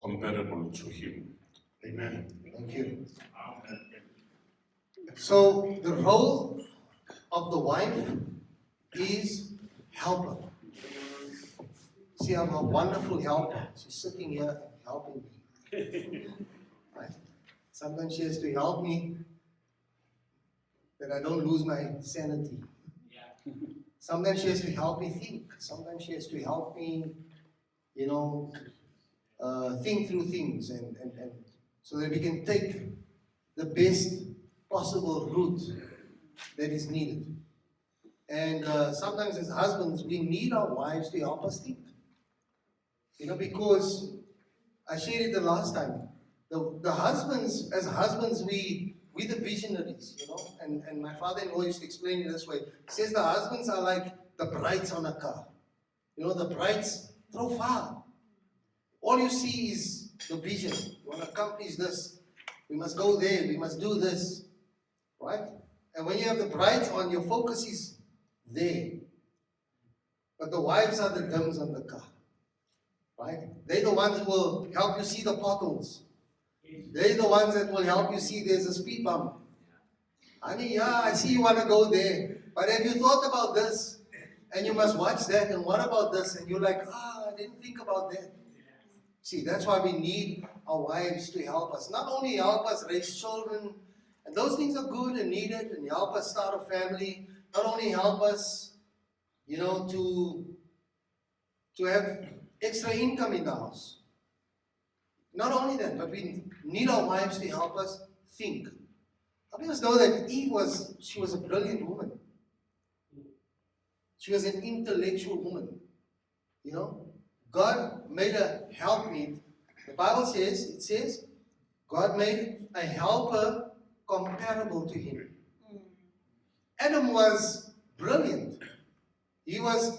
comparable to him. Amen. Thank you. So the role of the wife is helper. See, I'm a wonderful helper. She's sitting here and helping me. Right? Sometimes she has to help me that I don't lose my sanity. Sometimes she has to help me think. Sometimes she has to help me, think through things and so that we can take the best possible route that is needed. And sometimes as husbands, we need our wives to help us think. Because I shared it the last time. The husbands, as husbands, we the visionaries, and my father-in-law used to explain it this way. He says the husbands are like the brides on a car. The brides throw far. All you see is the vision. You want to accomplish this. We must go there. We must do this. Right? And when you have the brides on, your focus is there. But the wives are the dims on the car. Right? They're the ones who will help you see the potholes. They're the ones that will help you see there's a speed bump. Honey, yeah, I see you want to go there. But have you thought about this? And you must watch that. And what about this? And you're like, I didn't think about that. See, that's why we need our wives to help us. Not only help us raise children, and those things are good and needed, and help us start a family. Not only help us, to have extra income in the house. Not only that, but we need our wives to help us think. How many of us know that Eve was a brilliant woman? She was an intellectual woman. God made a helpmeet. The Bible says, God made a helper comparable to him. Adam was brilliant.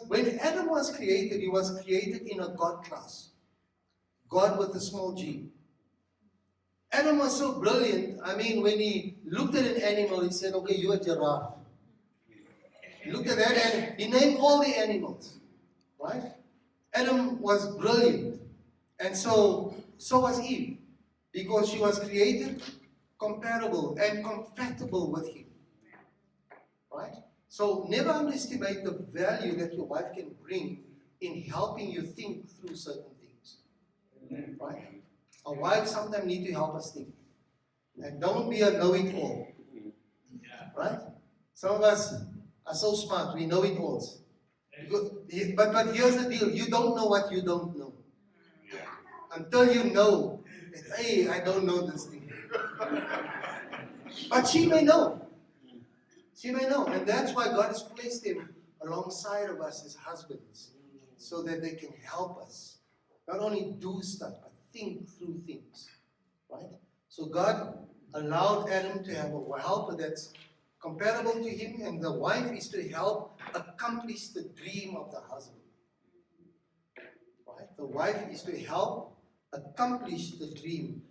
When Adam was created, he was created in a God class. God with a small g. Adam was so brilliant. When he looked at an animal, he said, okay, you're a giraffe. He looked at that and he named all the animals. Right? Adam was brilliant. And so was Eve. Because she was created comparable and compatible with him. Right? So never underestimate the value that your wife can bring in helping you think through certain things. Right? Our wives sometimes need to help us think. And don't be a know-it-all. Right? Some of us are so smart, we know it alls. But here's the deal, you don't know what you don't know. Until you know that, hey, I don't know this thing. But she may know. She may know. And that's why God has placed them alongside of us as husbands. So that they can help us. Not only do stuff, but think through things. Right? So God allowed Adam to have a helper that's comparable to him, and the wife is to help accomplish the dream of the husband. Right? The wife is to help accomplish the dream.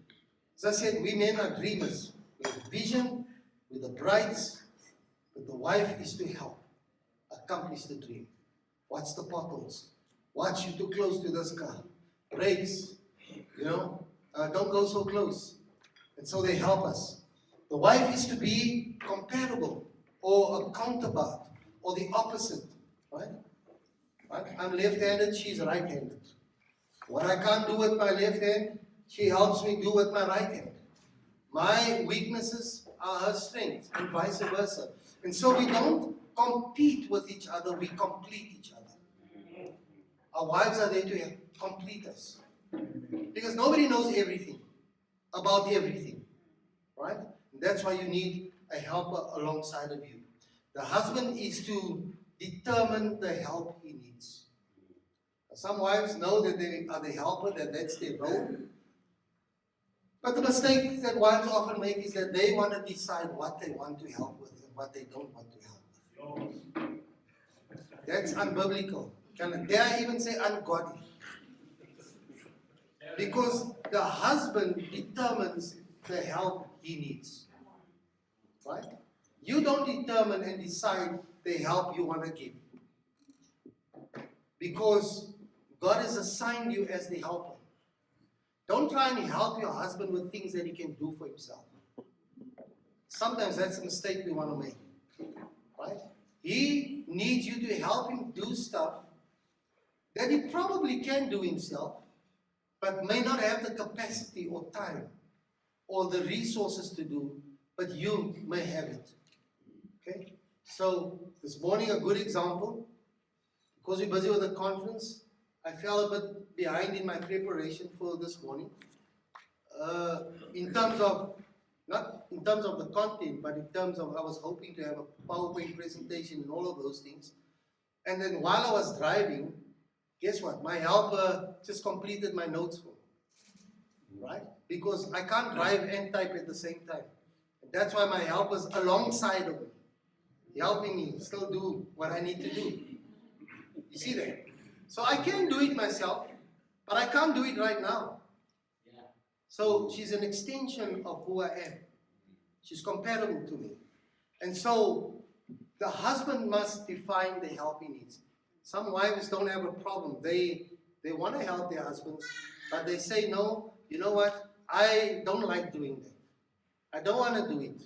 As I said, we men are dreamers. We have vision, we're the brides, but the wife is to help accomplish the dream. Watch the potholes. Watch, you too close to this car. Brakes, don't go so close. And so they help us. The wife is to be compatible or a counterpart or the opposite. Right? I'm left-handed, she's right-handed. What I can't do with my left hand, she helps me do with my right hand. My weaknesses are her strengths and vice versa. And so we don't compete with each other, we complete each other. Our wives are there to complete us. Because nobody knows everything about everything. Right? And that's why you need a helper alongside of you. The husband is to determine the help he needs. Some wives know that they are the helper, that's their role. But the mistake that wives often make is that they want to decide what they want to help with and what they don't want to help with. That's unbiblical. Dare I even say ungodly? Because the husband determines the help he needs. Right? You don't determine and decide the help you want to give. Because God has assigned you as the helper. Don't try and help your husband with things that he can do for himself. Sometimes that's a mistake we want to make. Right? He needs you to help him do stuff that he probably can do himself, but may not have the capacity or time or the resources to do, but you may have it. Okay? So, this morning a good example, because we're busy with the conference, I fell a bit behind in my preparation for this morning. In terms of, not in terms of the content, but in terms of I was hoping to have a PowerPoint presentation and all of those things. And then while I was driving, guess what? My helper just completed my notes for me. Right? Because I can't drive and type at the same time. And that's why my helper's alongside of me, helping me still do what I need to do. You see that? So I can do it myself, but I can't do it right now. Yeah. So she's an extension of who I am. She's compatible to me. And so the husband must define the help he needs. Some wives don't have a problem. They want to help their husbands, but they say, no, you know what? I don't like doing that. I don't want to do it.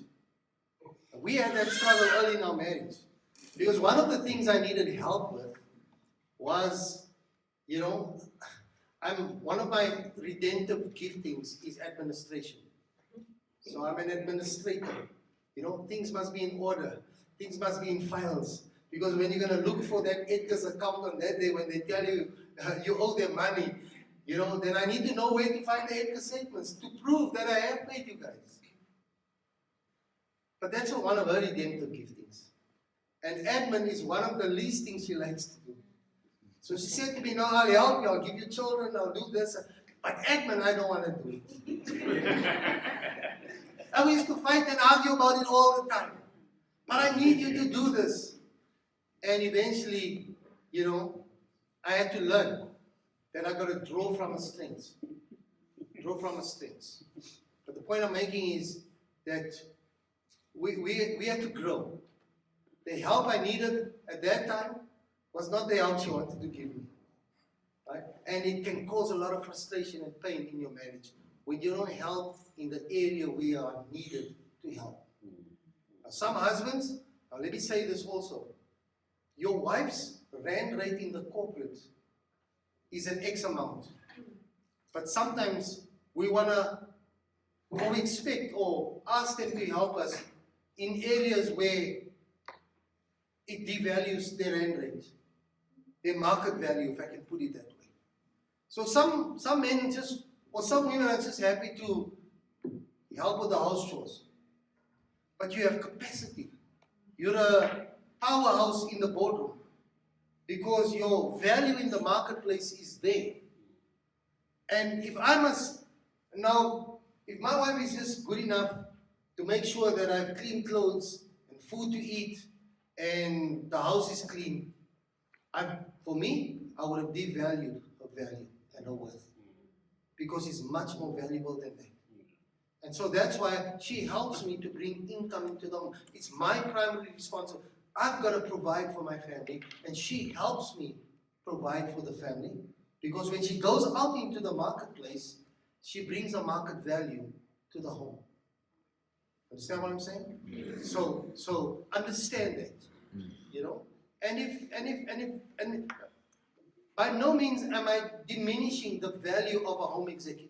We had that struggle early in our marriage. Because one of the things I needed help with was, one of my redemptive giftings is administration. So I'm an administrator. Things must be in order. Things must be in files. Because when you're going to look for that Edgar's account on that day, when they tell you you owe them money, then I need to know where to find the Edgar statements to prove that I have paid you guys. But that's one of her redemptive giftings. And admin is one of the least things she likes to do. So she said to me, no, I'll help you, I'll give you children, I'll do this. But admin, I don't want to do it. And we used to fight and argue about it all the time. But I need you to do this. And eventually, I had to learn that I got to draw from her strengths. Draw from her strengths. But the point I'm making is that we had to grow. The help I needed at that time was not the help she wanted to give me. Right? And it can cause a lot of frustration and pain in your marriage when you don't help in the area where you are needed to help. Now, some husbands, let me say this also, your wife's rand rate in the corporate is an X amount. But sometimes we want to, or we expect or ask them to help us in areas where it devalues their rand rate, their market value, if I can put it that way. So some men or some women are just happy to help with the house chores. But you have capacity. You're a powerhouse in the boardroom because your value in the marketplace is there. And if my wife is just good enough to make sure that I have clean clothes and food to eat and the house is clean, for me, I would have devalued her value and her worth because it's much more valuable than that. And so that's why she helps me to bring income into the home. It's my primary responsibility. I've got to provide for my family, and she helps me provide for the family because when she goes out into the marketplace, she brings a market value to the home. Understand what I'm saying? Yes. So understand that, And by no means am I diminishing the value of a home executive.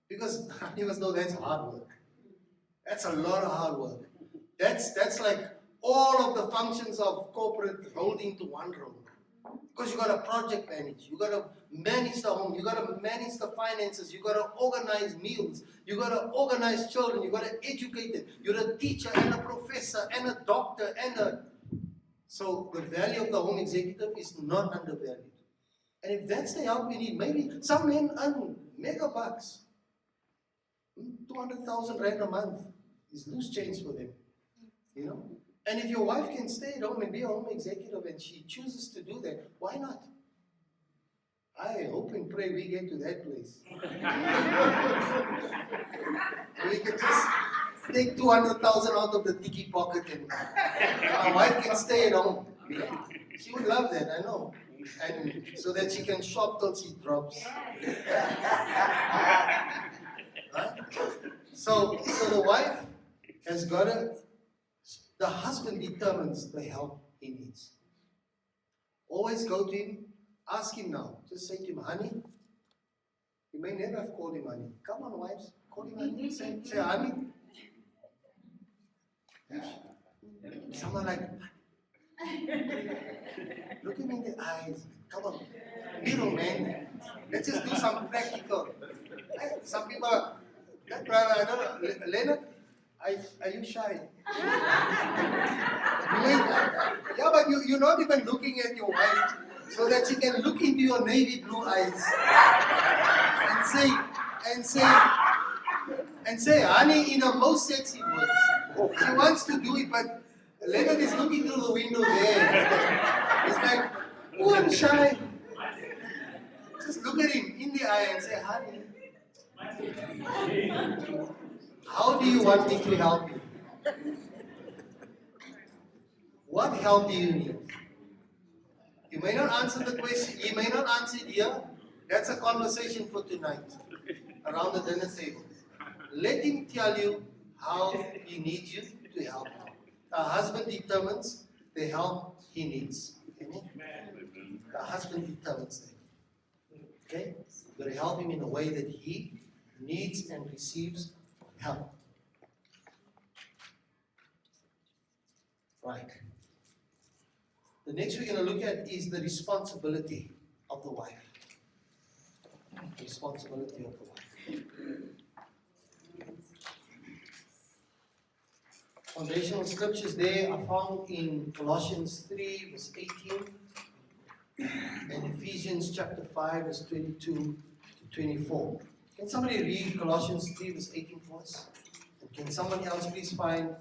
Because you must know that's hard work. That's a lot of hard work. That's like all of the functions of corporate rolled into one role. Because you got to project manage, you got to manage the home, you got to manage the finances, you got to organize meals, you got to organize children, you got to educate them. You're a teacher and a professor and a doctor So the value of the home executive is not undervalued. And if that's the help we need, maybe some men earn mega bucks. 200,000 rand a month is loose change for them, And if your wife can stay at home and be a home executive and she chooses to do that, why not? I hope and pray we get to that place. We can just take 200,000 out of the tiki pocket and my wife can stay at home. She would love that, I know. and so that she can shop till she drops. Right? So the wife has got to, the husband determines the help he needs. Always go to him, ask him now. Just say to him, honey, you may never have called him honey. Come on, wives, call him honey. Say honey. Someone like, look him in the eyes. Come on, be romantic. Let's just do some practical. Some people are, brother, I don't know, Leonard, are you shy? Yeah, but you're not even looking at your wife so that she can look into your navy blue eyes and say, honey, in a most sexy words. She wants to do it, but Leonard is looking through the window there. He's like, oh, I'm shy. Just look at him in the eye and say, honey, how do you want me to help you? What help do you need? You may not answer the question, you may not answer it here. That's a conversation for tonight, around the dinner table. Let him tell you how he needs you to help him. The husband determines the help he needs. Amen? The husband determines that. Okay? You've got to help him in a way that he needs and receives help. Right. The next we're going to look at is the responsibility of the wife. The responsibility of the wife. Foundational scriptures there are found in Colossians 3 verse 18 and Ephesians chapter 5 verse 22 to 24. Can somebody read Colossians 3 verse 18 for us? And can someone else please find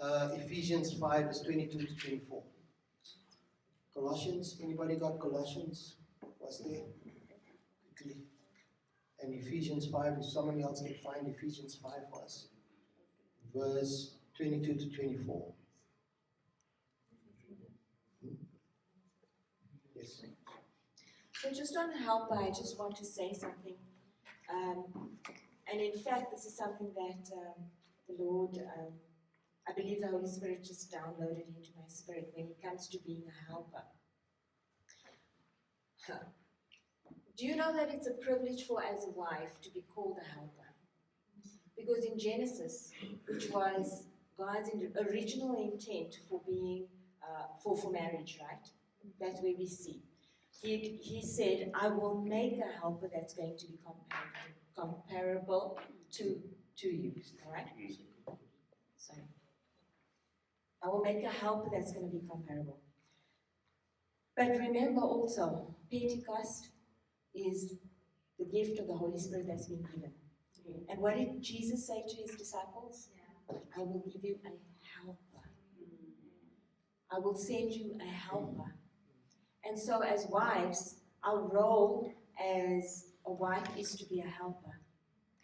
Ephesians 5 verse 22 to 24? Colossians, anybody got Colossians? What's there? Quickly. And Ephesians 5, if somebody else can find Ephesians 5 for us. Verse 22 to 24. Yes. So just on helper, I just want to say something. And in fact, this is something that the Lord, I believe the Holy Spirit just downloaded into my spirit when it comes to being a helper. Do you know that it's a privilege for as a wife to be called a helper? Because in Genesis, which was God's original intent for being for marriage, right? That's where we see. He said, I will make a helper that's going to be comparable to you. All right? Sorry. I will make a helper that's going to be comparable. But remember also, Pentecost is the gift of the Holy Spirit that's been given. And what did Jesus say to his disciples? I will give you a helper. I will send you a helper. And so as wives, our role as a wife is to be a helper.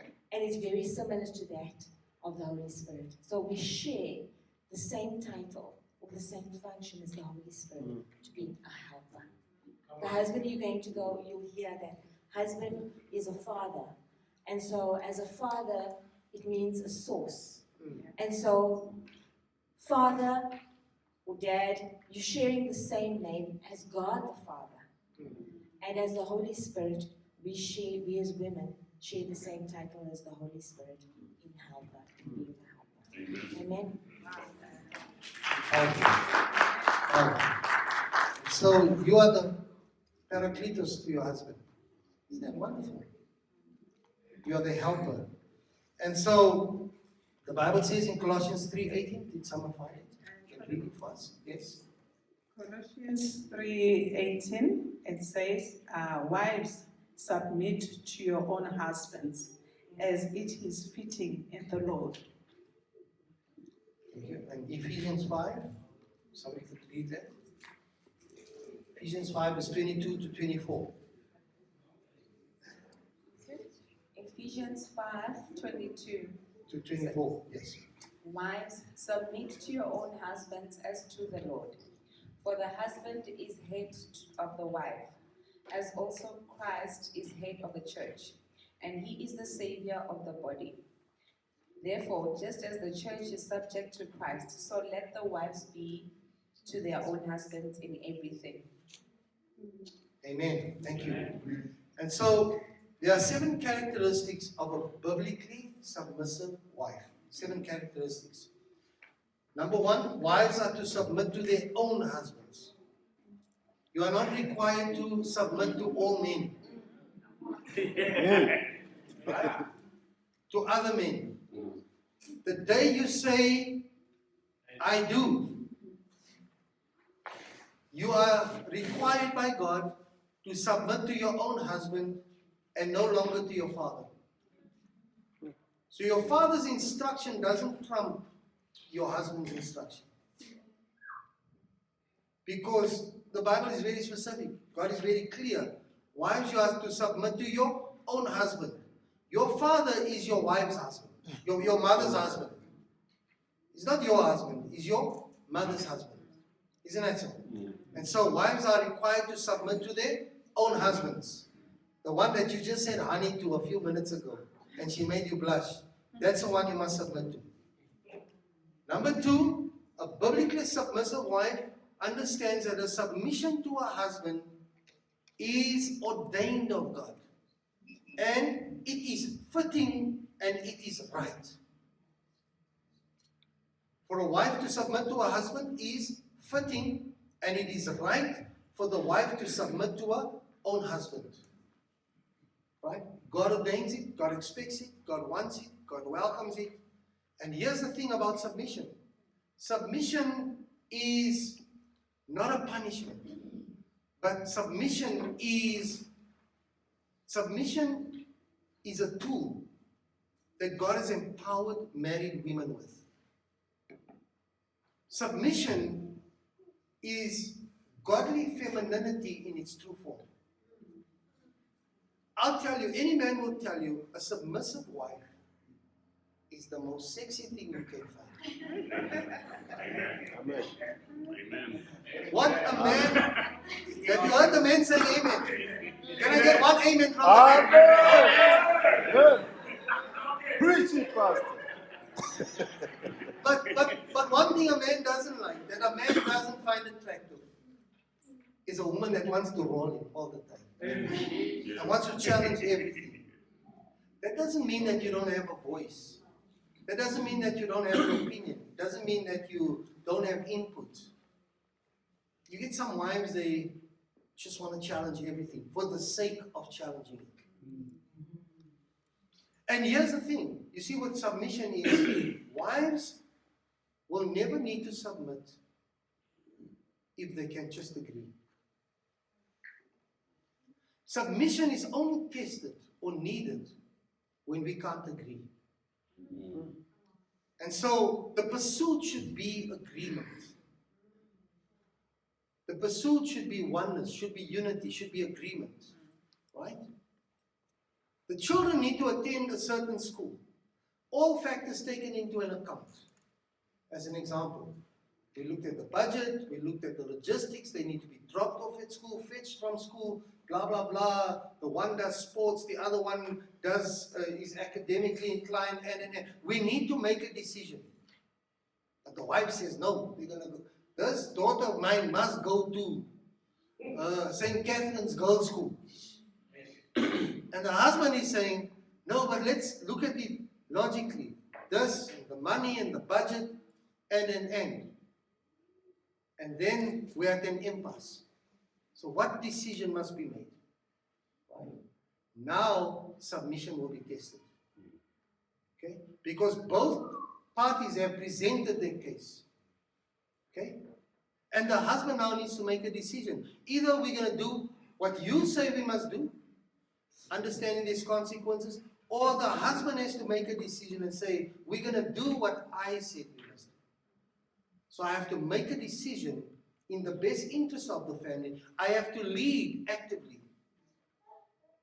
And it's very similar to that of the Holy Spirit. So we share the same title or the same function as the Holy Spirit, to be a helper. The husband, you're going to go, you'll hear that husband is a father. And so as a father, it means a source. And so father or dad, you're sharing the same name as God the Father. And as the Holy Spirit, we as women share the same title as the Holy Spirit in helper, in being a helper. Amen. So you are the Paracletos to your husband. Isn't that wonderful? You are the helper. And so the Bible says in Colossians 3:18, did someone find it? Can you read it for us? Yes. Colossians 3:18, it says, wives, submit to your own husbands as it is fitting in the Lord. Thank you. And Ephesians 5, somebody could read that. Ephesians 5 verse 22 to 24. Ephesians 5:22 To 24, yes. Wives, submit to your own husbands as to the Lord. For the husband is head of the wife, as also Christ is head of the church, and he is the Savior of the body. Therefore, just as the church is subject to Christ, so let the wives be to their own husbands in everything. Amen. Thank you. And so, there are 7 characteristics of a biblically submissive wife. 7 characteristics. Number 1, wives are to submit to their own husbands. You are not required to submit to all men. Right? To other men. The day you say, I do, you are required by God to submit to your own husband and no longer to your father. So your father's instruction doesn't trump your husband's instruction. Because the Bible is very specific. God is very clear. Wives, you have to submit to your own husband. Your father is your wife's husband. Your mother's husband. It's not your husband. It's your mother's husband. Isn't that so? And so wives are required to submit to their own husbands. The one that you just said honey to a few minutes ago, and she made you blush. That's the one you must submit to. Number 2, a biblically submissive wife understands that a submission to her husband is ordained of God. And it is fitting and it is right. For a wife to submit to her husband is fitting and it is right for the wife to submit to her own husband. Right? God ordains it, God expects it, God wants it, God welcomes it. And here's the thing about submission. Submission is not a punishment, but submission is a tool that God has empowered married women with. Submission is godly femininity in its true form. I'll tell you, any man will tell you, a submissive wife is the most sexy thing you can find. Amen. What a man, have you heard the men say amen? Can I get one amen from Amen. Good. Preach it, Pastor. But one thing a man doesn't like, that a man doesn't find attractive, is a woman that wants to roll him all the time. And wants to challenge everything. That doesn't mean that you don't have a voice. That doesn't mean that you don't have an opinion. It doesn't mean that you don't have input. You get some wives, they just want to challenge everything for the sake of challenging it. And here's the thing. You see what submission is? Wives will never need to submit if they can just agree. Submission is only tested or needed when we can't agree. And so the pursuit should be agreement. The pursuit should be oneness, should be unity, should be agreement. Right? The children need to attend a certain school. All factors taken into an account. As an example, we looked at the budget, we looked at the logistics, they need to be dropped off at school, fetched from school, blah, blah, blah. The one does sports, the other one is academically inclined, and we need to make a decision. But the wife says, no, we're going to go. This daughter of mine must go to St. Catherine's Girls' School. And the husband is saying, no, but let's look at it logically. This, the money and the budget, and. And then we're at an impasse. So what decision must be made? Right? Now submission will be tested. Okay? Because both parties have presented their case. Okay? And the husband now needs to make a decision. Either we're going to do what you say we must do, understanding these consequences, or the husband has to make a decision and say, we're going to do what I said we must do. So I have to make a decision in the best interest of the family. I have to lead actively.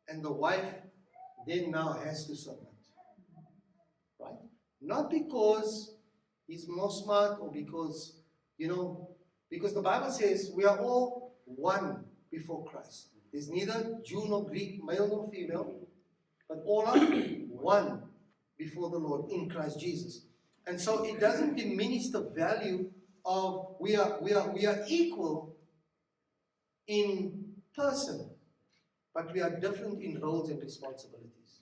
And the wife then now has to submit. Right? Not because he's more smart or because Because the Bible says we are all one before Christ. There's neither Jew nor Greek, male nor female, but all are one before the Lord in Christ Jesus. And so it doesn't diminish the value of we are equal in person, but we are different in roles and responsibilities.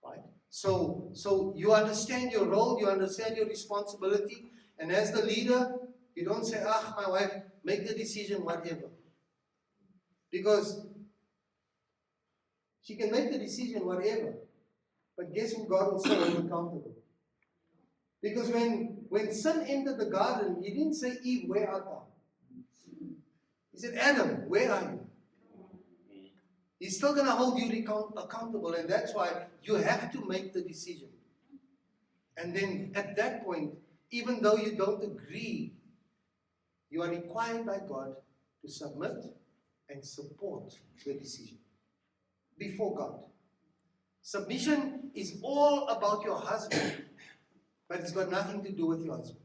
Right? So you understand your role, you understand your responsibility, and as the leader, you don't say, my wife, make the decision, whatever. Because she can make the decision, whatever. But guess who God will still hold accountable? Because when sin entered the garden, he didn't say, Eve, where art thou? He said, Adam, where are you? He's still going to hold you accountable, and that's why you have to make the decision. And then at that point, even though you don't agree, you are required by God to submit and support the decision before God. Submission is all about your husband, but it's got nothing to do with your husband.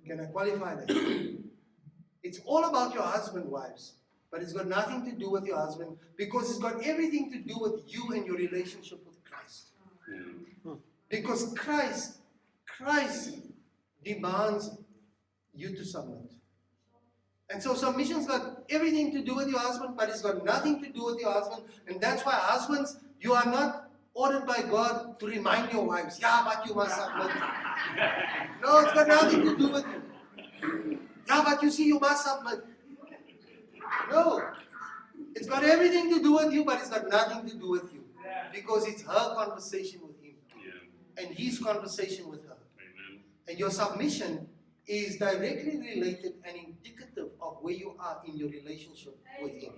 Can I qualify that? It's all about your husband, wives, but it's got nothing to do with your husband, because it's got everything to do with you and your relationship with Christ. Because Christ demands you to submit. And so submission's got everything to do with your husband, but it's got nothing to do with your husband. And that's why husbands, you are not ordered by God to remind your wives, but you must submit. No, it's got nothing to do with you. But you see, you must submit. No. It's got everything to do with you, but it's got nothing to do with you. Because it's her conversation with him. And his conversation with her. And your submission is directly related and indicative of where you are in your relationship with him.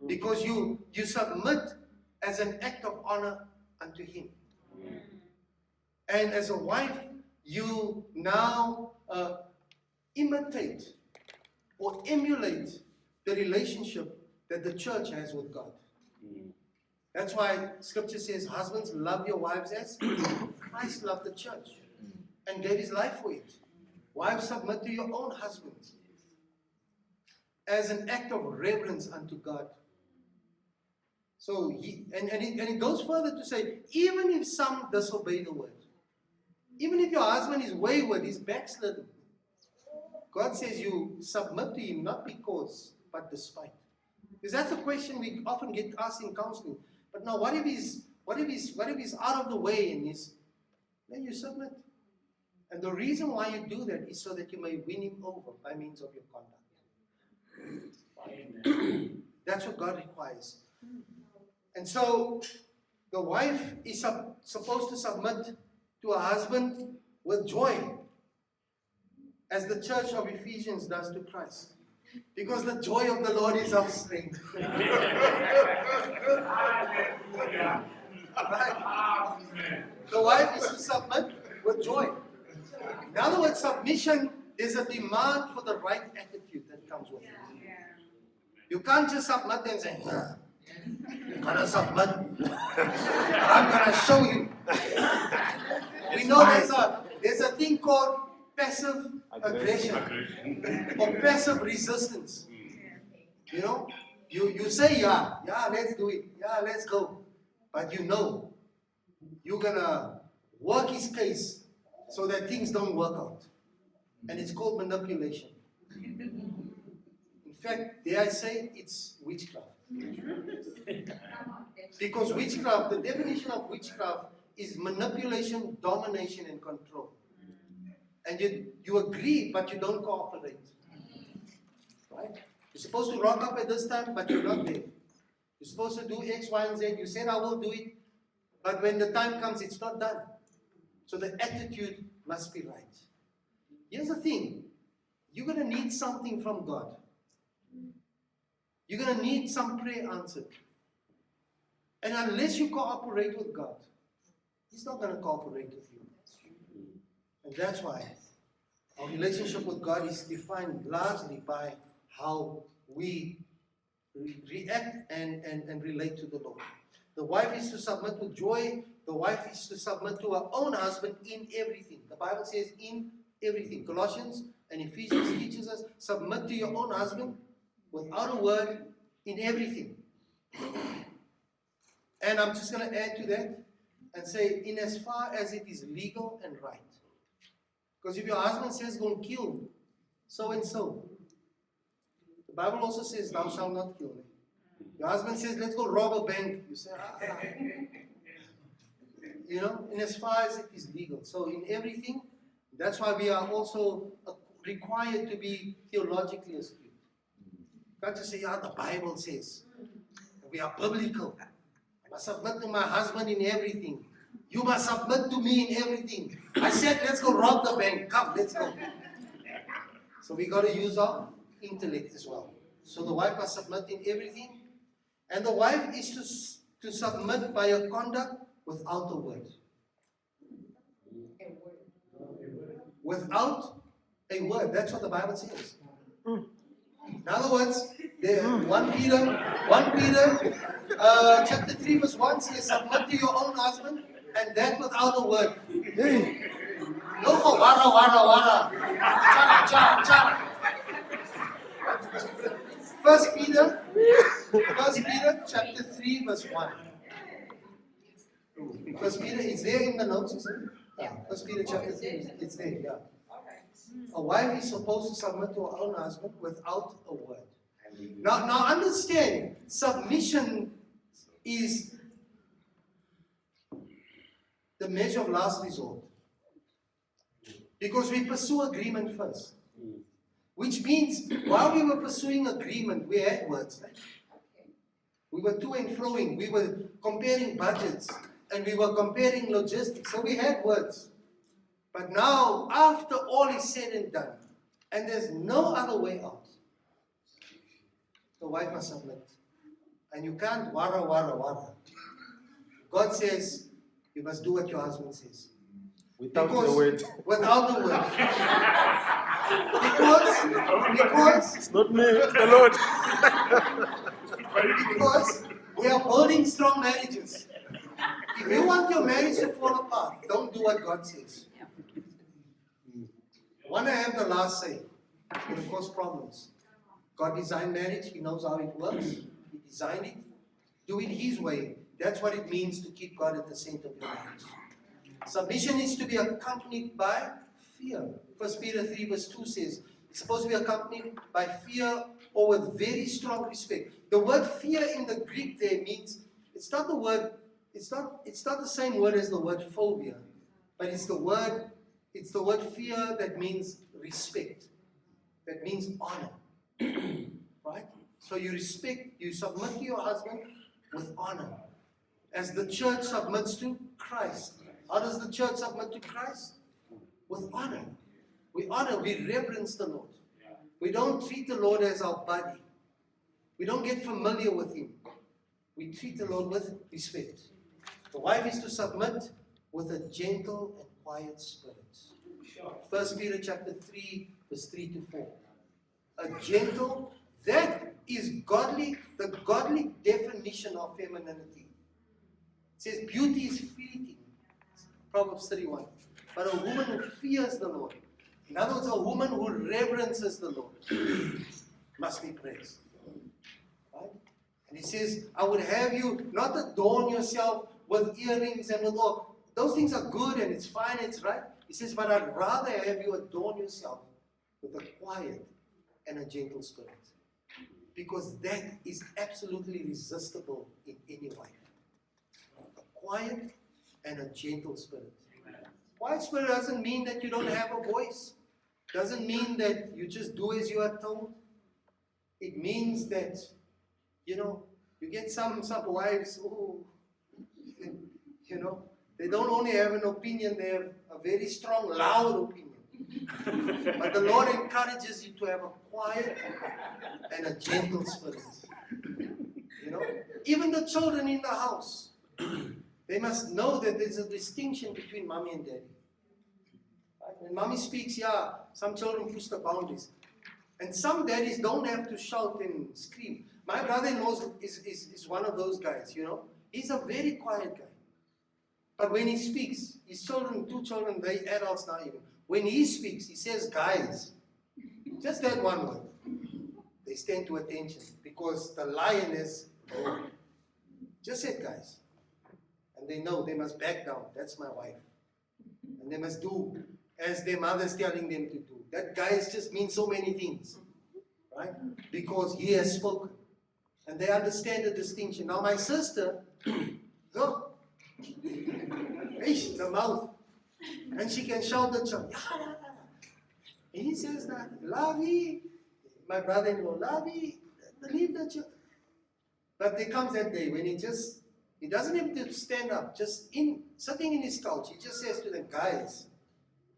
Because you submit as an act of honor unto him. And as a wife, you now imitate or emulate the relationship that the church has with God. That's why scripture says, husbands, love your wives as Christ loved the church and gave his life for it. Wives, submit to your own husbands as an act of reverence unto God. So, it goes further to say, even if some disobey the word, even if your husband is wayward, he's backslidden, God says you submit to him not because, but despite. Because that's a question we often get asked in counseling. But now, what if he's out of the way and then you submit. And the reason why you do that is so that you may win him over by means of your conduct. That's what God requires. And so, the wife is supposed to submit to her husband with joy, as the church of Ephesians does to Christ. Because the joy of the Lord is our strength. Right? The wife is to submit with joy. In other words, submission is a demand for the right attitude that comes with it. You can't just submit and say, I'm going to submit. I'm going to show you. We know there's a thing called passive aggression or passive resistance. You know, you say, yeah, let's do it. Yeah, let's go. But you know, you're going to work his case so that things don't work out. And it's called manipulation. In fact, dare I say, it's witchcraft. Because witchcraft, the definition of witchcraft is manipulation, domination, and control. And you agree, but you don't cooperate. Right? You're supposed to rock up at this time, but you're not there. You're supposed to do X, Y, and Z. You said, I will do it. But when the time comes, it's not done. So the attitude must be right. Here's the thing. You're going to need something from God. You're going to need some prayer answered. And unless you cooperate with God, he's not going to cooperate with you. And that's why our relationship with God is defined largely by how we react and relate to the Lord. The wife is to submit with joy. The wife is to submit to her own husband in everything. The Bible says in everything. Colossians and Ephesians teaches us, submit to your own husband without a word in everything. And I'm just going to add to that and say, in as far as it is legal and right. Because if your husband says, go and kill so and so, the Bible also says, thou shalt not kill. Your husband says, let's go rob a bank. You say, You know, in as far as it is legal. So in everything, that's why we are also required to be theologically astute. Not to say, yeah, the Bible says. We are biblical. I must submit to my husband in everything. You must submit to me in everything. I said, let's go rob the bank. Come, let's go. So we got to use our intellect as well. So the wife must submit in everything. And the wife is to submit by a conduct without a word. Without a word. That's what the Bible says. In other words, 1 Peter chapter 3 verse 1 says, submit to your own husband, and that without a word. No for wara. Chara, chara. 1 Peter chapter 3 verse 1. 1 Peter, it's there in the notes, isn't it? Yeah. 1 Peter chapter 3, it's there, yeah. A wife is supposed to submit to her own husband without a word. Now understand, submission is the measure of last resort. Because we pursue agreement first. Which means, while we were pursuing agreement, we had words. Right? We were to and froing, we were comparing budgets, and we were comparing logistics. So we had words. But now, after all is said and done, and there's no other way out, the wife must submit. And you can't wara. God says, you must do what your husband says. Without the word. Without the word. Because It's not me, it's the Lord. because we are building strong marriages. If you want your marriage to fall apart, don't do what God says. Want to have the last say. It's going to cause problems. God designed marriage. He knows how it works. He designed it. Do it His way. That's what it means to keep God at the center of your marriage. Submission is to be accompanied by fear. 1 Peter 3 verse 2 says, it's supposed to be accompanied by fear or with very strong respect. The word fear in the Greek there means, it's not the same word as the word phobia, but it's the word fear that means respect. That means honor. Right? So you submit to your husband with honor. As the church submits to Christ. How does the church submit to Christ? With honor. We honor, we reverence the Lord. We don't treat the Lord as our buddy. We don't get familiar with Him. We treat the Lord with respect. The wife is to submit with a gentle and quiet spirit. 1 Peter chapter 3, verse 3 to 4. A gentle, that is godly, the godly definition of femininity. It says beauty is fleeting. Proverbs 31. But a woman who fears the Lord, in other words, a woman who reverences the Lord, must be praised. Right? And he says, I would have you not adorn yourself with earrings and with all. Those things are good and it's fine, it's right. He says, but I'd rather have you adorn yourself with a quiet and a gentle spirit. Because that is absolutely resistible in any wife. A quiet and a gentle spirit. Quiet spirit doesn't mean that you don't have a voice. Doesn't mean that you just do as you are told. It means that, you get some wives who, they don't only have an opinion, they have a very strong, loud opinion. But the Lord encourages you to have a quiet and a gentle spirit. Even the children in the house, they must know that there's a distinction between mommy and daddy. Right? When mommy speaks, some children push the boundaries. And some daddies don't have to shout and scream. My brother-in-law is one of those guys, He's a very quiet guy. But when he speaks, his children, 2 children, they adults now even, when he speaks, he says, guys, just that one word. They stand to attention because the lioness, oh, just said, guys. And they know they must back down. That's my wife. And they must do as their mother's telling them to do. That guys just means so many things, right? Because he has spoken. And they understand the distinction. Now my sister, look, the mouth. And she can shout the child. And he says that, Lavi, my brother-in-law, Lavi, believe that you. But there comes that day when he doesn't have to stand up, just sitting in his couch, he just says to them, guys,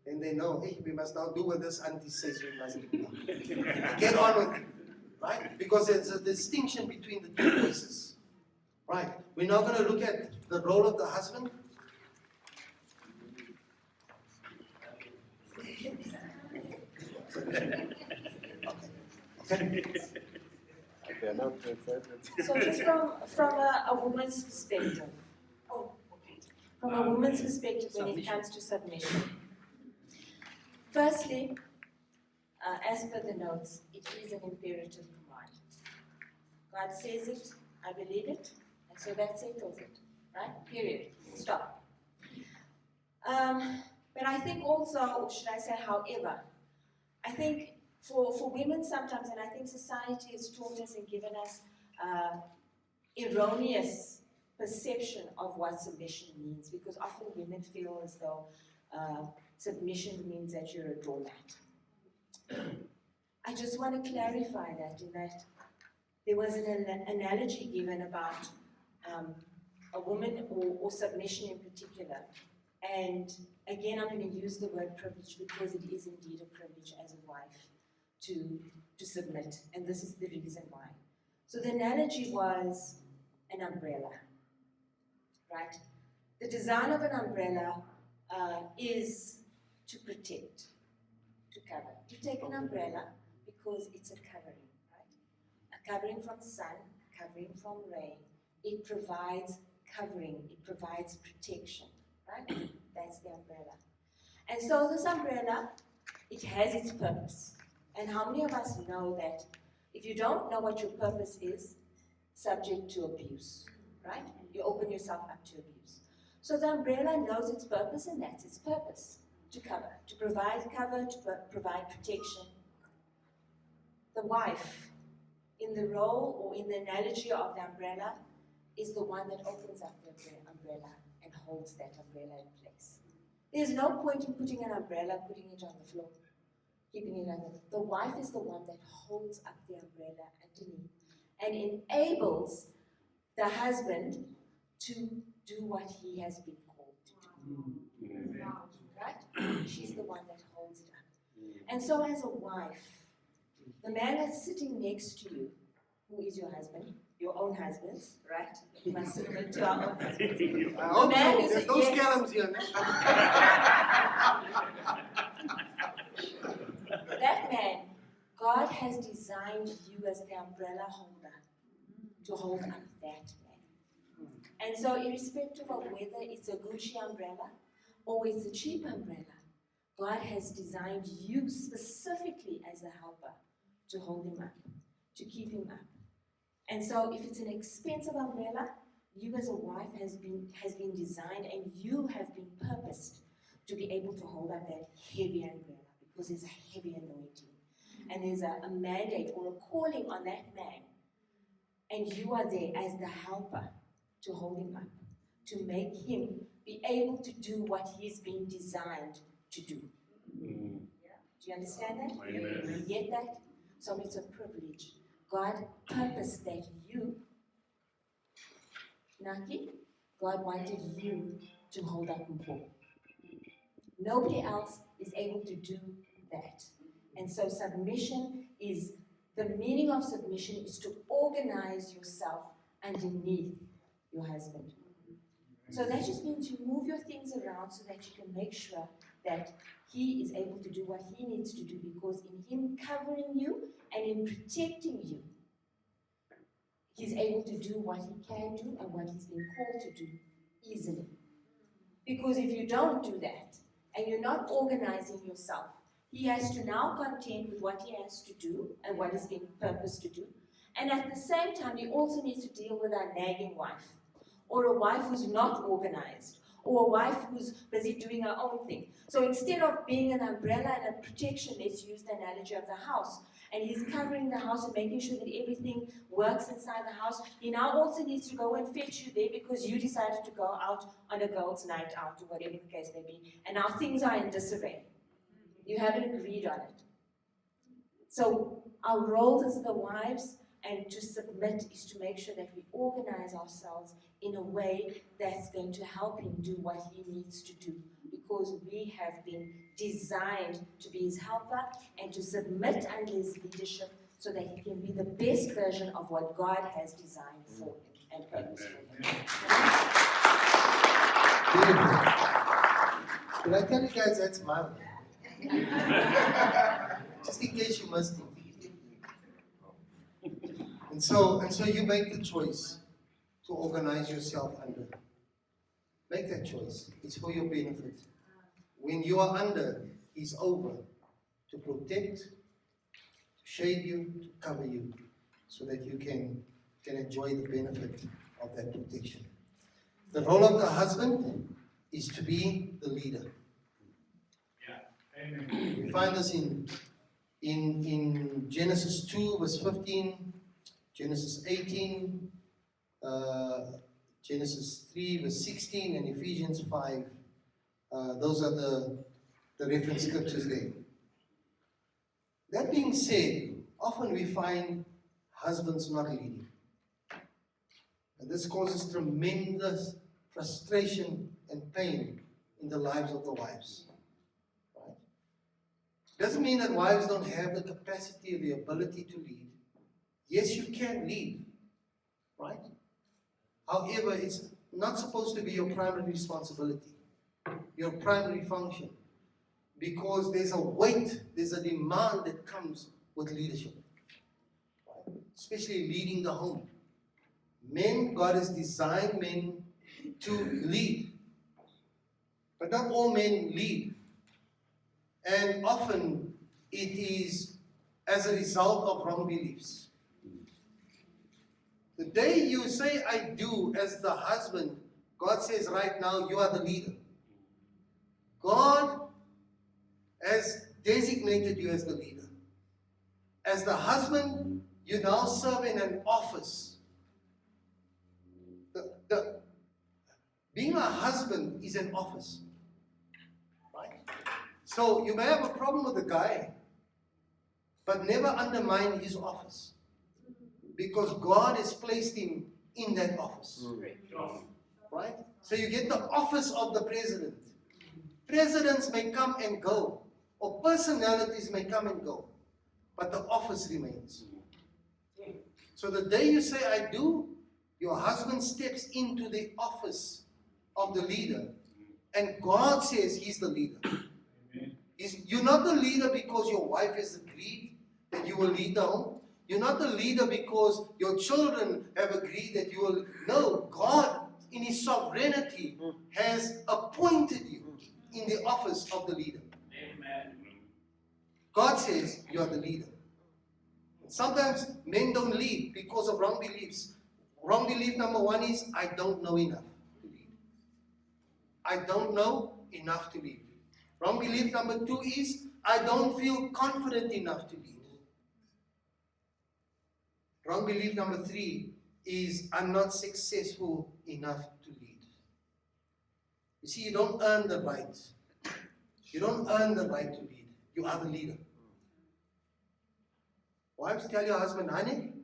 and they know, hey, we must now do what this auntie says we must do. Get on with it, right? Because there's a distinction between the two voices, right? We're now going to look at the role of the husband. They are not excited. So just from a woman's perspective, from a woman's perspective when it comes to submission. Firstly, as per the notes, it is an imperative command. God says it, I believe it, and so that settles it, right? Period. Stop. But I think also, or should I say however, I think for women sometimes, and I think society has taught us and given us erroneous perception of what submission means, because often women feel as though submission means that you're a doormat. I just want to clarify that in that there was an analogy given about a woman or submission in particular. And again, I'm going to use the word privilege because it is indeed a privilege as a wife to submit, and this is the reason why. So the analogy was an umbrella, right? The design of an umbrella is to protect, to cover. You take an umbrella because it's a covering, right? A covering from sun, a covering from rain. It provides covering, it provides protection, right? That's the umbrella. And so this umbrella, it has its purpose. And how many of us know that if you don't know what your purpose is, subject to abuse, right? You open yourself up to abuse. So the umbrella knows its purpose, and that's its purpose, to cover, to provide cover, to provide protection. The wife, in the role or in the analogy of the umbrella, is the one that opens up the umbrella and holds that umbrella in place. There's no point in putting an umbrella, putting it on the floor, keeping it under. The wife is the one that holds up the umbrella underneath and enables the husband to do what he has been called to do. Right? She's the one that holds it up. And so as a wife, the man that's sitting next to you, who is your husband, your own husbands, right? You must submit to our own husbands. I hope man so. is There's a no yes. scallums here. That man, God has designed you as the umbrella holder to hold up that man. And so irrespective of whether it's a Gucci umbrella or it's a cheap umbrella, God has designed you specifically as a helper to hold him up, to keep him up. And so if it's an expensive umbrella, you as a wife has been designed and you have been purposed to be able to hold up that heavy umbrella because there's a heavy anointing. And there's a mandate or a calling on that man. And you are there as the helper to hold him up, to make him be able to do what he's been designed to do. Do you understand that? Amen. You get that? So it's a privilege. God purposed that you, Naki, God wanted you to hold up Mpo. Nobody else is able to do that. And so submission is, the meaning of submission is to organize yourself underneath your husband. So that just means you move your things around so that you can make sure that he is able to do what he needs to do, because in him covering you and in protecting you, he's able to do what he can do and what he's been called to do easily. Because if you don't do that, and you're not organizing yourself, he has to now contend with what he has to do and what is being purposed to do. And at the same time, he also needs to deal with a nagging wife, or a wife who's not organized, or a wife who's busy doing her own thing. So instead of being an umbrella and a protection, let's use the analogy of the house. And he's covering the house and making sure that everything works inside the house. He now also needs to go and fetch you there because you decided to go out on a girls' night out, or whatever the case may be. And now things are in disarray. You haven't agreed on it. So our role as the wives and to submit is to make sure that we organize ourselves in a way that's going to help him do what he needs to do, because we have been designed to be his helper and to submit under his leadership so that he can be the best version of what God has designed for him and purposed for him. Beautiful. Did I tell you guys that's my way? Just in case you missed it. And so you make the choice to organize yourself under. Make that choice. It's for your benefit. When you are under, he's over to protect, to shade you, to cover you, so that you can enjoy the benefit of that protection. The role of the husband is to be the leader. Amen. We find this in Genesis 2, verse 15, Genesis 18, Genesis 3, verse 16, and Ephesians 5. Those are the reference scriptures there. That being said, often we find husbands not leading. And this causes tremendous frustration and pain in the lives of the wives. Right? Doesn't mean that wives don't have the capacity or the ability to lead. Yes, you can lead, right? However, it's not supposed to be your primary responsibility, your primary function, because there's a weight, there's a demand that comes with leadership, right? Especially leading the home. Men, God has designed men to lead, but not all men lead, and often it is as a result of wrong beliefs. The day you say I do as the husband, God says right now you are the leader. God has designated you as the leader. As the husband, you now serve in an office. Being a husband is an office. Right? So you may have a problem with the guy, but never undermine his office. Because God has placed him in that office. Right? So you get the office of the president. Presidents may come and go, or personalities may come and go, but the office remains. So the day you say I do, your husband steps into the office of the leader, and God says he's the leader. You're not the leader because your wife has agreed that you will lead the home. You're not the leader because your children have agreed that you will. No, God, in His sovereignty, has appointed you in the office of the leader. Amen. God says you are the leader. Sometimes men don't lead because of wrong beliefs. Wrong belief number one is, I don't know enough to lead. I don't know enough to lead. Wrong belief number two is, I don't feel confident enough to lead. Wrong belief number three is, I'm not successful enough to lead. You see, you don't earn the right. You don't earn the right to lead. You are the leader. Wives, tell your husband, honey,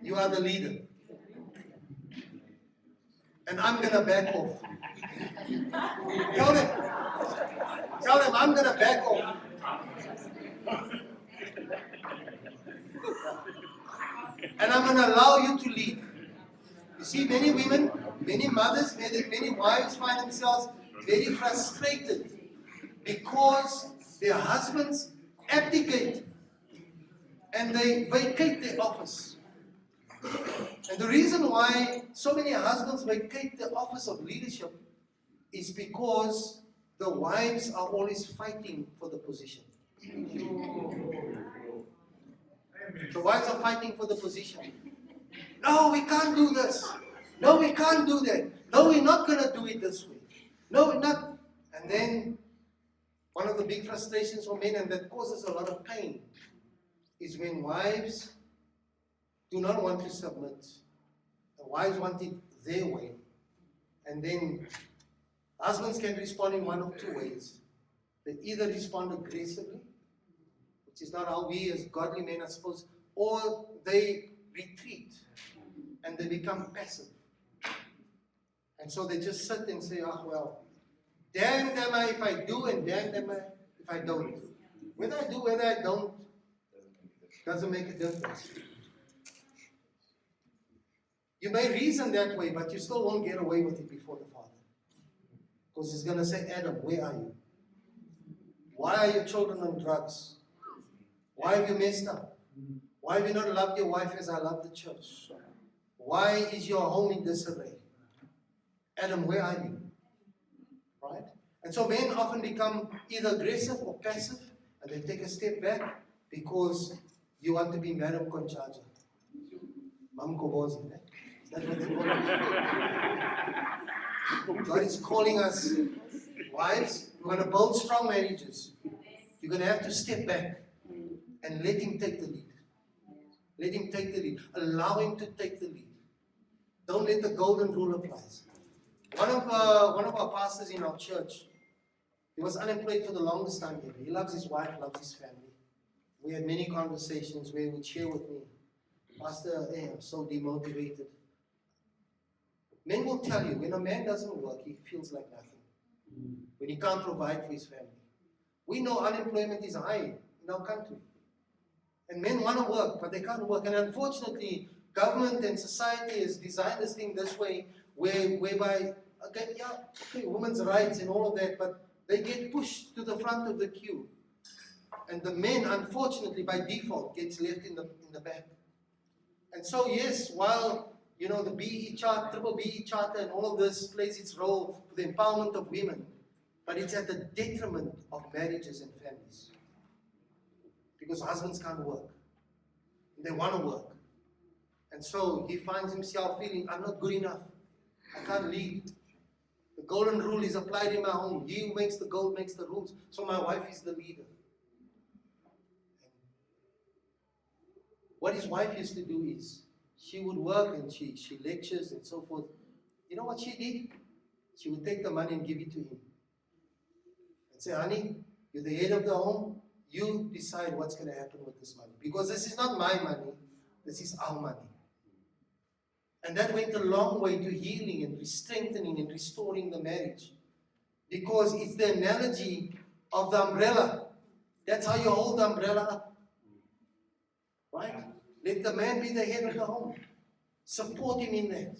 you are the leader. And I'm going to back off. Tell them, I'm going to back off. And I'm going to allow you to lead. You see, many women, many mothers, many wives find themselves very frustrated because their husbands abdicate and they vacate their office. And the reason why so many husbands vacate the office of leadership is because the wives are always fighting for the position. The wives are fighting for the position. No, we can't do this. No, we can't do that. No, we're not going to do it this way. No, we're not. And then one of the big frustrations for men, and that causes a lot of pain, is when wives do not want to submit. The wives want it their way. And then husbands can respond in one of two ways. They either respond aggressively, which is not how we as godly men are supposed, or they retreat and they become passive. And so they just sit and say, oh well, damned am I if I do and damned am I if I don't. Whether I do, whether I don't, doesn't make a difference. You may reason that way, but you still won't get away with it before the Father. Because He's going to say, Adam, where are you? Why are your children on drugs? Why have you messed up? Why have you not loved your wife as I love the church? Why is your home in disarray? Adam, where are you? Right? And so men often become either aggressive or passive, and they take a step back because you want to be Madam Conchaja. Mam Kobozi, right? Is that what they call it? God is calling us, wives, we're going to build strong marriages. You're going to have to step back and let Him take the lead. Let Him take the lead. Allow Him to take the lead. Don't let the golden rule apply. One of our pastors in our church, he was unemployed for the longest time ever. He loves his wife, loves his family. We had many conversations where he would share with me, Pastor, I'm so demotivated. Men will tell you, when a man doesn't work, he feels like nothing. When he can't provide for his family. We know unemployment is high in our country. And men want to work, but they can't work. And unfortunately, government and society has designed this thing this way, whereby, women's rights and all of that, but they get pushed to the front of the queue. And the men, unfortunately, by default, gets left in the back. And so, yes, while the BE chart, triple BE charter and all of this plays its role for the empowerment of women, but it's at the detriment of marriages and families. Because husbands can't work. They want to work. And so he finds himself feeling, I'm not good enough. I can't lead. The golden rule is applied in my home. He who makes the gold makes the rules. So my wife is the leader. What his wife used to do is, she would work and she lectures and so forth. You know what she did? She would take the money and give it to him. And say, honey, you're the head of the home. You decide what's going to happen with this money. Because this is not my money. This is our money. And that went a long way to healing and strengthening and restoring the marriage. Because it's the analogy of the umbrella. That's how you hold the umbrella up. Right? Let the man be the head of the home. Support him in that.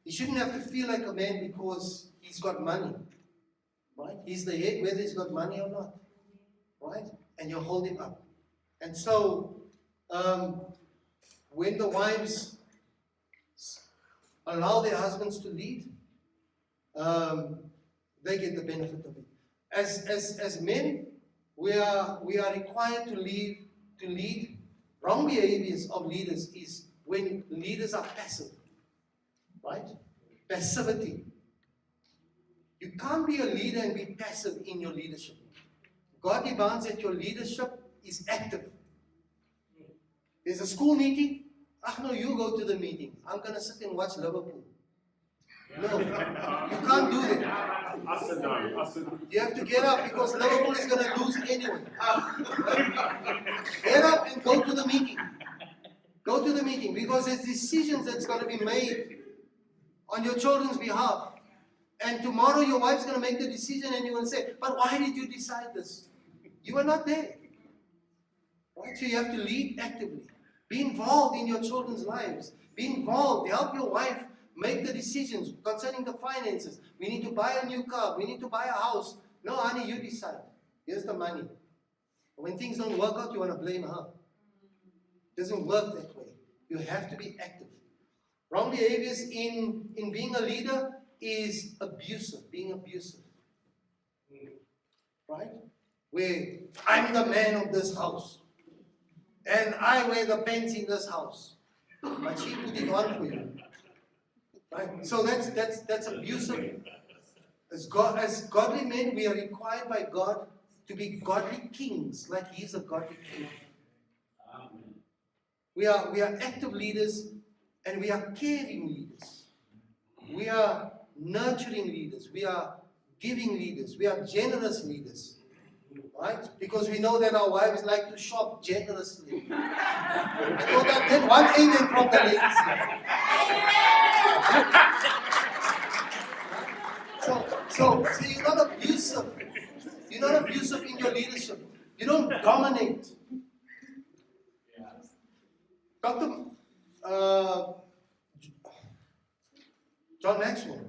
He shouldn't have to feel like a man because he's got money. Right? He's the head whether he's got money or not. Right? And you hold him up. And so, when the wives allow their husbands to lead, they get the benefit of it. As men, we are required to lead. Wrong behaviors of leaders is when leaders are passive. Right? Passivity. You can't be a leader and be passive in your leadership. God demands that your leadership is active. There's a school meeting. No, you go to the meeting. I'm going to sit and watch Liverpool. No, you can't do that. You have to get up because Liverpool is going to lose anyway. Get up and go to the meeting. Go to the meeting because there's decisions that's going to be made on your children's behalf. And tomorrow your wife's going to make the decision and you're going to say, but why did you decide this? You were not there. Right? So you have to lead actively. Be involved in your children's lives. Be involved. Help your wife make the decisions concerning the finances. We need to buy a new car. We need to buy a house. No, honey, you decide. Here's the money. When things don't work out, you want to blame her. It doesn't work that way. You have to be active. Wrong behaviors in being a leader is abusive, being abusive. right? Where I'm the man of this house, and I wear the pants in this house, but she put it on for you, right? So that's abusive. As godly men, we are required by God to be godly kings, like He's a godly king. We are active leaders, and we are caring leaders. We are nurturing leaders. We are giving leaders. We are generous leaders. Right? Because we know that our wives like to shop generously. I thought I'd get one amen from the ladies here. So you're not abusive. You're not abusive in your leadership. You don't dominate. Dr. John Maxwell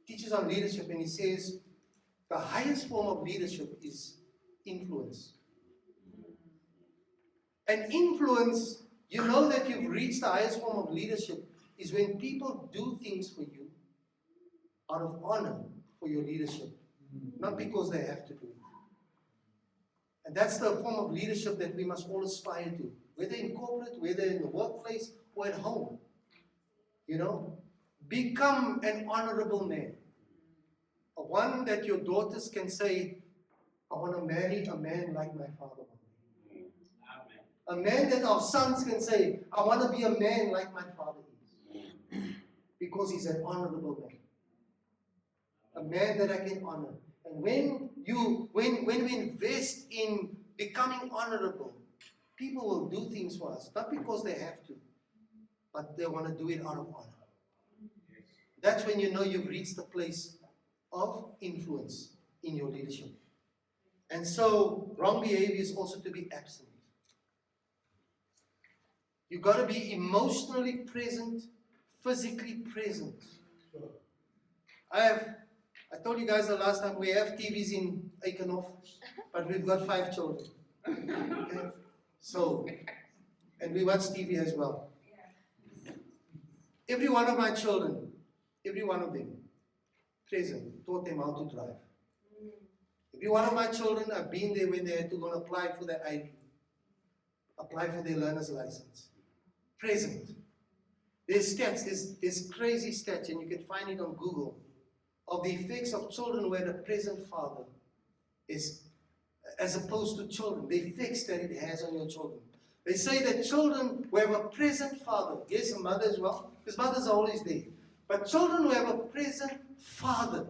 teaches on leadership, and he says the highest form of leadership is influence. And influence, you know that you've reached the highest form of leadership is when people do things for you out of honor for your leadership, not because they have to do it. And that's the form of leadership that we must all aspire to, whether in corporate, whether in the workplace, or at home. You know, become an honorable man. One that your daughters can say, I want to marry a man like my father. A man that our sons can say, I want to be a man like my father is. Because he's an honorable man. A man that I can honor. And when we invest in becoming honorable, people will do things for us, not because they have to, but they want to do it out of honor. That's when you know you've reached the place of influence in your leadership. And so, wrong behavior is also to be absent. You've got to be emotionally present, physically present. I told you guys the last time, we have TVs in Eikenhof, but we've got 5 children. Okay? So, and we watch TV as well. Every one of my children, every one of them, present, taught them how to drive. Every one of my children, I've been there when they had to go and apply for their ID, apply for their learner's license. Present. There's stats, there's crazy stats, and you can find it on Google, of the effects of children where the present father is, as opposed to children, the effects that it has on your children. They say that children who have a present father, yes, a mother as well, because mothers are always there, but children who have a present father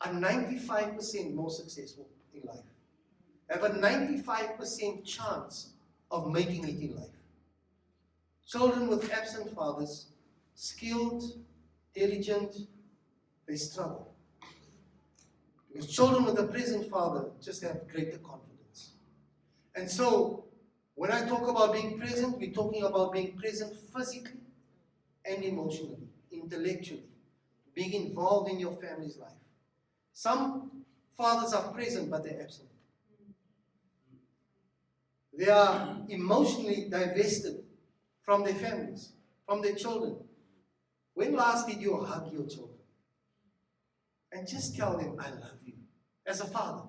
are 95% more successful in life. Have a 95% chance of making it in life. Children with absent fathers, skilled, diligent, they struggle. Because children with a present father just have greater confidence. And so, when I talk about being present, we're talking about being present physically and emotionally, intellectually, being involved in your family's life. Some fathers are present, but they're absent. They are emotionally divested from their families, from their children. When last did you hug your children? And just tell them, I love you. As a father.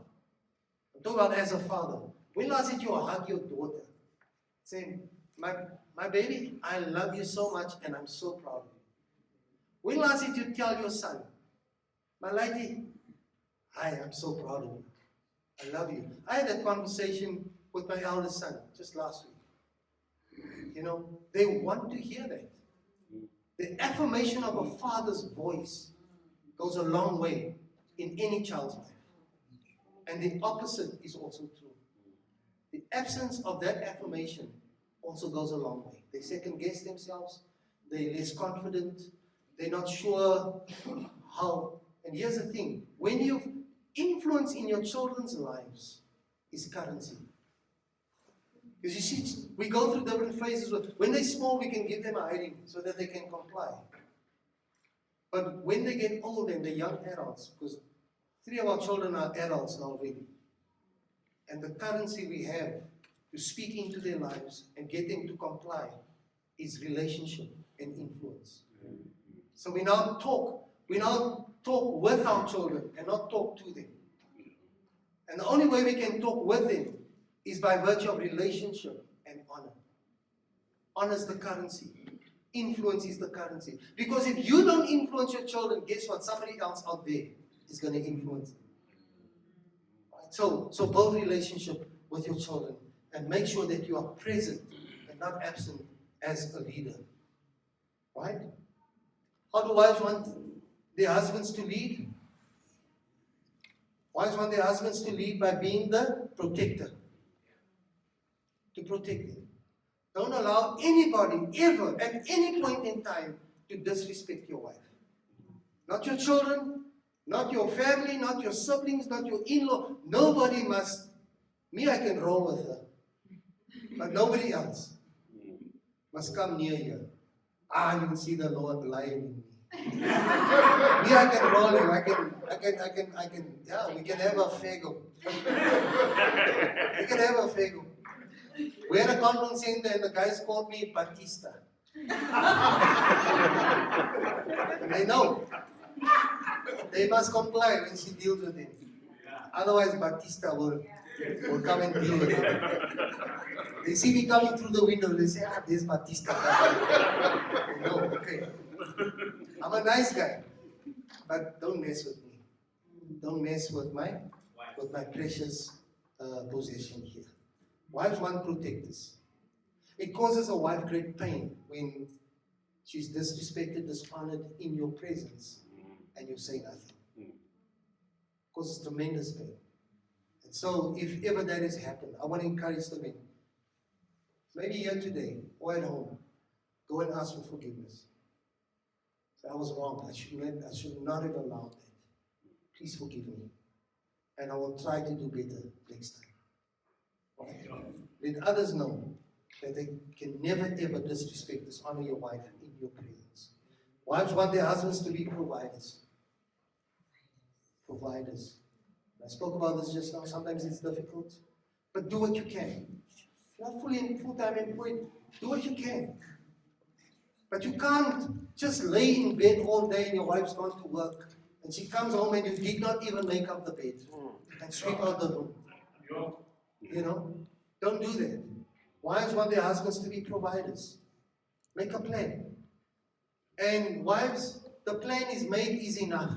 I'm talking about as a father. When last did you hug your daughter? Say, my baby, I love you so much and I'm so proud of you. When last did you tell your son, my lady, hi, I'm so proud of you. I love you. I had that conversation with my eldest son just last week. You know, they want to hear that. The affirmation of a father's voice goes a long way in any child's life. And the opposite is also true. The absence of that affirmation also goes a long way. They second guess themselves, they're less confident, they're not sure how. And here's the thing, when you've influence in your children's lives is currency. Because you see, we go through different phases. When they're small, we can give them a hiding so that they can comply. But when they get older and they're young adults, because 3 of our children are adults now already, and the currency we have to speak into their lives and get them to comply is relationship and influence. So we now talk with our children and not talk to them. And the only way we can talk with them is by virtue of relationship and honor. Honor is the currency. Influence is the currency. Because if you don't influence your children, guess what? Somebody else out there is going to influence them. Right? So build relationship with your children and make sure that you are present and not absent as a leader. Right? How do wives want their husbands to lead? Wives want their husbands to lead by being the protector. To protect them. Don't allow anybody ever at any point in time to disrespect your wife. Not your children, not your family, not your siblings, not your in-law. Nobody must. Me, I can roll with her. But nobody else must come near you. You can see the Lord lying in me. Me, I can roll you. I can, yeah, we can have a fago. We can have a fago. We had a conference center and the guys called me Batista. And they know. They must comply when she deals with him. Otherwise, Batista will come and deal with him. They see me coming through the window, they say, there's Batista. No, okay. I'm a nice guy, but don't mess with me. Don't mess with my precious possession here. Wives want protectors. It causes a wife great pain when she's disrespected, dishonored in your presence, and you say nothing. It causes tremendous pain. And so, if ever that has happened, I want to encourage the men. Maybe here today or at home, go and ask for forgiveness. Say, I was wrong. I should not have allowed that. Please forgive me. And I will try to do better next time. Right? Let others know that they can never ever disrespect, dishonor your wife in your presence. Wives want their husbands to be providers. Providers. I spoke about this just now. Sometimes it's difficult. But do what you can. If you're not full-time employed, do what you can. But you can't just lay in bed all day and your wife's gone to work and she comes home and you did not even make up the bed and sweep out the room. You know? Don't do that. Wives want their husbands to be providers. Make a plan. And wives, the plan is made is enough.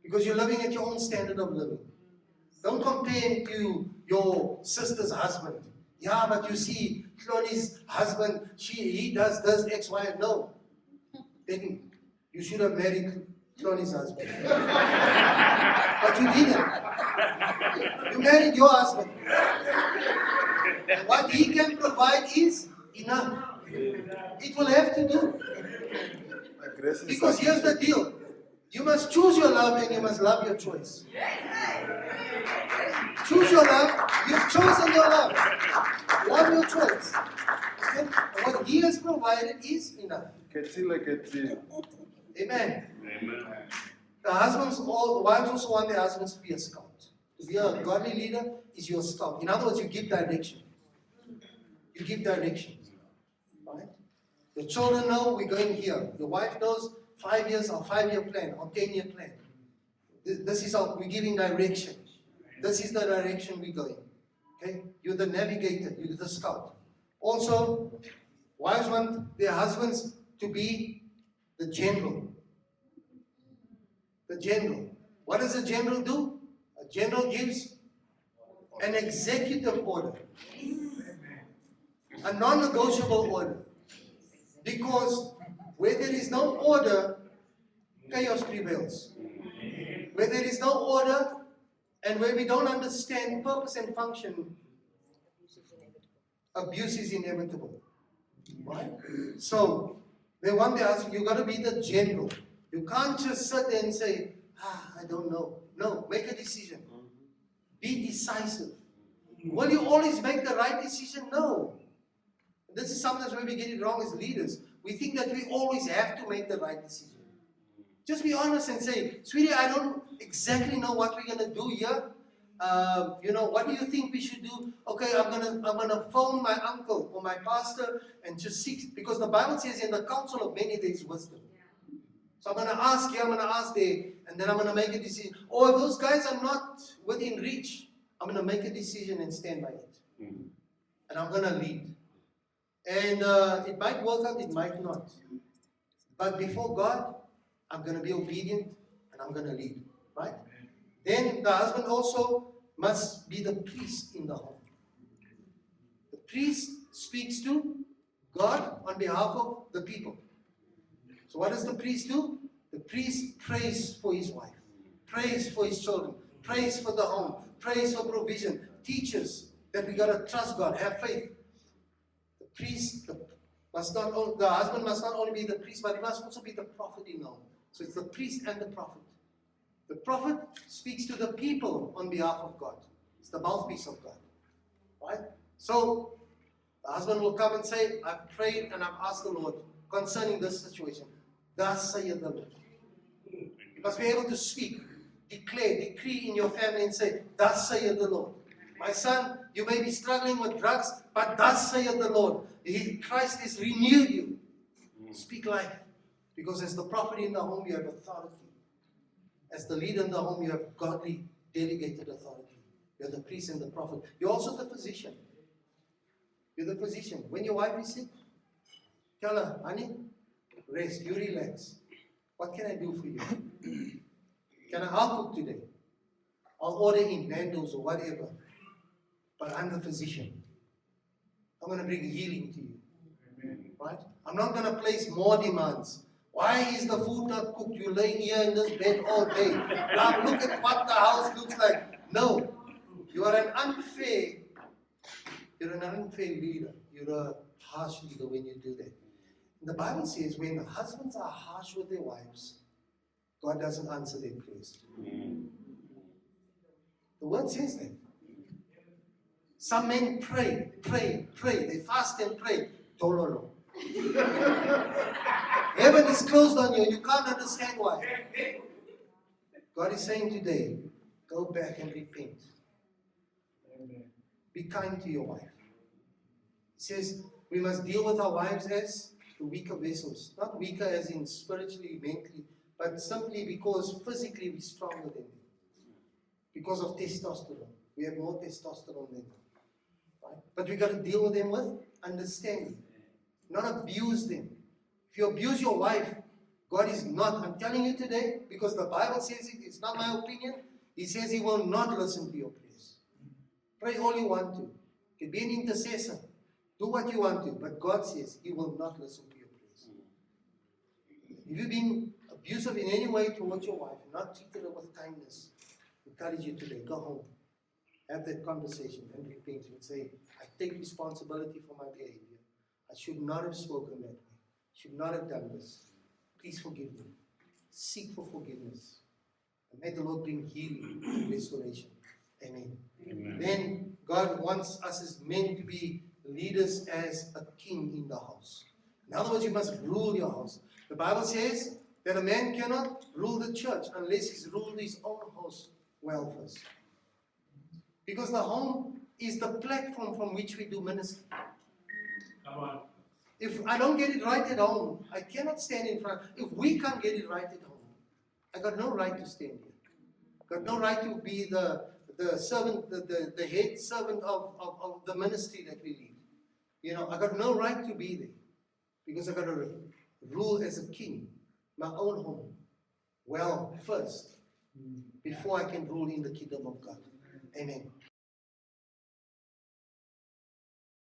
Because you're living at your own standard of living. Don't compare him to your sister's husband. Yeah, but you see, Cloney's husband, he does X, Y, and no. Then you should have married Cloney's husband. But you didn't. You married your husband. And what he can provide is enough. It will have to do. Because here's the deal. You must choose your love and you must love your choice. Choose your love. You've chosen your love. Love your choice. Okay? And what he has provided is enough. Amen. The wives also want their husbands to be a scout. To be a godly leader is your scout. In other words, you give direction. You give direction. Right? Your children know we're going here. Your wife knows 5 years or 5-year plan or 10-year plan. This is how we're giving direction. This is the direction we're going. Okay? You're the navigator, you're the scout. Also, wives want their husbands to be the general. The general. What does a general do? A general gives an executive order. A non-negotiable order. Because where there is no order, chaos prevails. Where there is no order, and where we don't understand purpose and function, abuse is inevitable. Right? So, they want their husband, you've got to be the general. You can't just sit there and say, I don't know. No, make a decision. Be decisive. Will you always make the right decision? No. This is sometimes where we get it wrong as leaders. We think that we always have to make the right decision. Just be honest and say, sweetie, I don't exactly know what we're going to do here. What do you think we should do? Okay, I'm gonna phone my uncle or my pastor and just seek, because the Bible says in the counsel of many there is wisdom. So I'm going to ask here, I'm going to ask there, and then I'm going to make a decision. Or if those guys are not within reach, I'm going to make a decision and stand by it. And I'm going to lead. And it might work out, it might not. But before God, I'm going to be obedient and I'm going to lead. Right? Then the husband also must be the priest in the home. The priest speaks to God on behalf of the people. So what does the priest do? The priest prays for his wife, prays for his children, prays for the home, prays for provision, teaches that we got to trust God, have faith. The priest the husband must not only be the priest, but he must also be the prophet in the home. So it's the priest and the prophet. The prophet speaks to the people on behalf of God. It's the mouthpiece of God. Right? So the husband will come and say, I've prayed and I've asked the Lord concerning this situation. Thus saith the Lord. You must be able to speak, declare, decree in your family and say, thus saith the Lord. My son, you may be struggling with drugs, but thus saith the Lord. Christ has renewed you. Speak life. Because as the prophet in the home, you have authority. As the leader in the home, you have godly, delegated authority. You're the priest and the prophet. You're also the physician. You're the physician. When your wife is sick, tell her, honey, rest, you relax. What can I do for you? I'll cook today. I'll order in Nando's or whatever. But I'm the physician. I'm going to bring healing to you. Right? I'm not going to place more demands. Why is the food not cooked? You're laying here in this bed all day. Now look at what the house looks like. No. You are an unfair leader. You're a harsh leader when you do that. The Bible says when the husbands are harsh with their wives, God doesn't answer their prayers. The word says that. Some men pray. They fast and pray. Dololo. Heaven is closed on you and you can't understand why. God is saying today, go back and repent. Be kind to your wife. He says we must deal with our wives as the weaker vessels. Not weaker as in spiritually, mentally, but simply because physically we're stronger than them. Because of testosterone. We have more testosterone than them. Right? But we got to deal with them with understanding. Not abuse them. If you abuse your wife, God is not, I'm telling you today, because the Bible says it, it's not my opinion, He says He will not listen to your prayers. Pray all you want to. You can be an intercessor. Do what you want to, but God says He will not listen to your prayers. If you've been abusive in any way towards your wife, not treated her with kindness, I encourage you today, go home. Have that conversation and repent and say, I take responsibility for my behavior. I should not have spoken that way. Should not have done this. Please forgive me. Seek for forgiveness. And may the Lord bring healing and restoration. Amen. Amen. Then God wants us as men to be leaders as a king in the house. In other words, you must rule your house. The Bible says that a man cannot rule the church unless he's ruled his own house well first. Because the home is the platform from which we do ministry. Come on. If I don't get it right at home, I cannot stand in front. If we can't get it right at home, I got no right to stand here. Got no right to be the servant, the head servant of the ministry that we lead. You know, I got no right to be there. Because I got to rule as a king, my own home. Well, first, before I can rule in the kingdom of God. Amen.